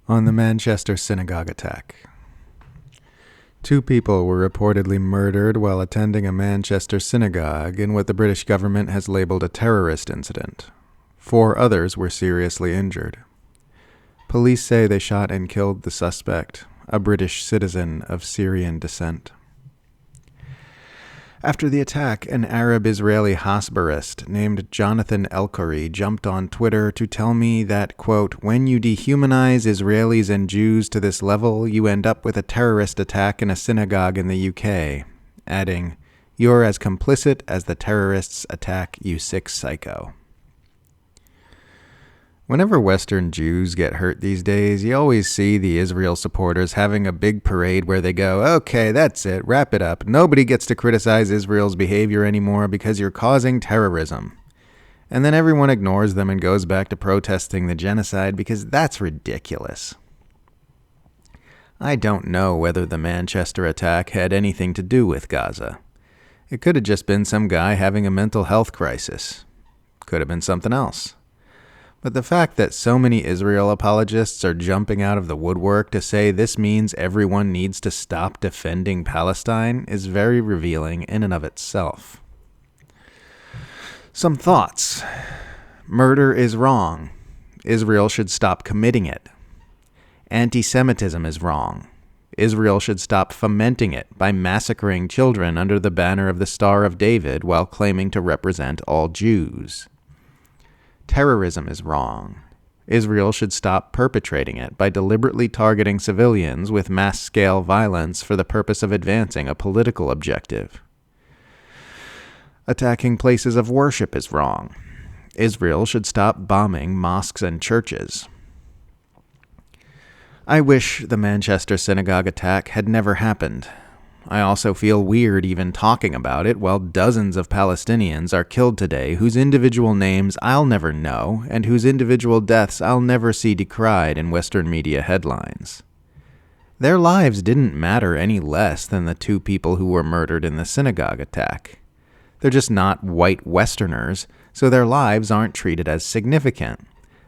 On the Manchester Synagogue attack. 2 people were reportedly murdered while attending a Manchester synagogue in what the British government has labeled a terrorist incident. 4 others were seriously injured. Police say they shot and killed the suspect, a British citizen of Syrian descent. After the attack, an Arab-Israeli Hasbarist named Jonathan Elkori jumped on Twitter to tell me that, quote, when you dehumanize Israelis and Jews to this level, you end up with a terrorist attack in a synagogue in the UK, adding, you're as complicit as the terrorists attack, you sick psycho. Whenever Western Jews get hurt these days, you always see the Israel supporters having a big parade where they go, okay, that's it, wrap it up. Nobody gets to criticize Israel's behavior anymore because you're causing terrorism. And then everyone ignores them and goes back to protesting the genocide because that's ridiculous. I don't know whether the Manchester attack had anything to do with Gaza. It could have just been some guy having a mental health crisis. Could have been something else. But the fact that so many Israel apologists are jumping out of the woodwork to say this means everyone needs to stop defending Palestine is very revealing in and of itself. Some thoughts. Murder is wrong. Israel should stop committing it. Anti-Semitism is wrong. Israel should stop fomenting it by massacring children under the banner of the Star of David while claiming to represent all Jews. Terrorism is wrong. Israel should stop perpetrating it by deliberately targeting civilians with mass-scale violence for the purpose of advancing a political objective. Attacking places of worship is wrong. Israel should stop bombing mosques and churches. I wish the Manchester synagogue attack had never happened. I also feel weird even talking about it while dozens of Palestinians are killed today whose individual names I'll never know and whose individual deaths I'll never see decried in Western media headlines. Their lives didn't matter any less than the 2 people who were murdered in the synagogue attack. They're just not white Westerners, so their lives aren't treated as significant.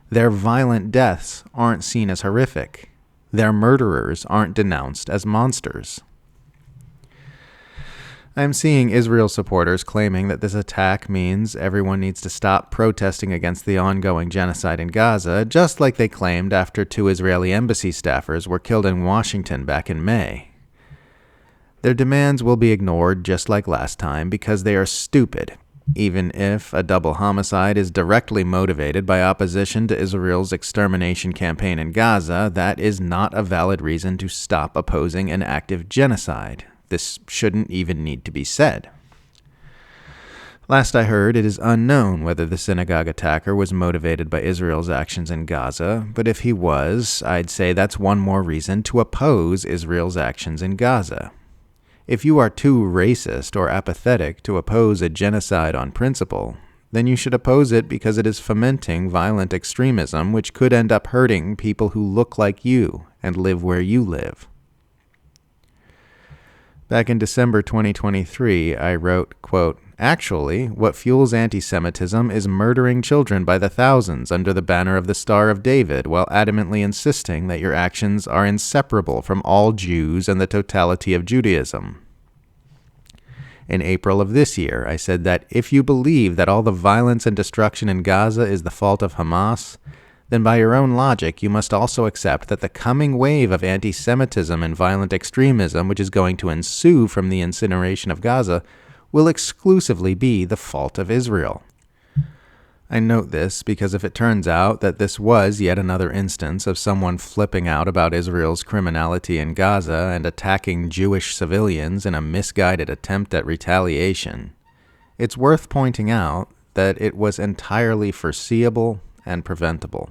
Their violent deaths aren't seen as horrific. Their murderers aren't denounced as monsters. I'm seeing Israel supporters claiming that this attack means everyone needs to stop protesting against the ongoing genocide in Gaza, just like they claimed after 2 Israeli embassy staffers were killed in Washington back in May. Their demands will be ignored just like last time because they are stupid, even if a double homicide is directly motivated by opposition to Israel's extermination campaign in Gaza. That is not a valid reason to stop opposing an active genocide. This shouldn't even need to be said. Last I heard, it is unknown whether the synagogue attacker was motivated by Israel's actions in Gaza, but if he was, I'd say that's one more reason to oppose Israel's actions in Gaza. If you are too racist or apathetic to oppose a genocide on principle, then you should oppose it because it is fomenting violent extremism which could end up hurting people who look like you and live where you live. Back in December 2023, I wrote, quote, actually, what fuels anti-Semitism is murdering children by the thousands under the banner of the Star of David while adamantly insisting that your actions are inseparable from all Jews and the totality of Judaism. In April of this year, I said that if you believe that all the violence and destruction in Gaza is the fault of Hamas, then by your own logic, you must also accept that the coming wave of anti-Semitism and violent extremism which is going to ensue from the incineration of Gaza will exclusively be the fault of Israel. I note this because if it turns out that this was yet another instance of someone flipping out about Israel's criminality in Gaza and attacking Jewish civilians in a misguided attempt at retaliation, it's worth pointing out that it was entirely foreseeable and preventable.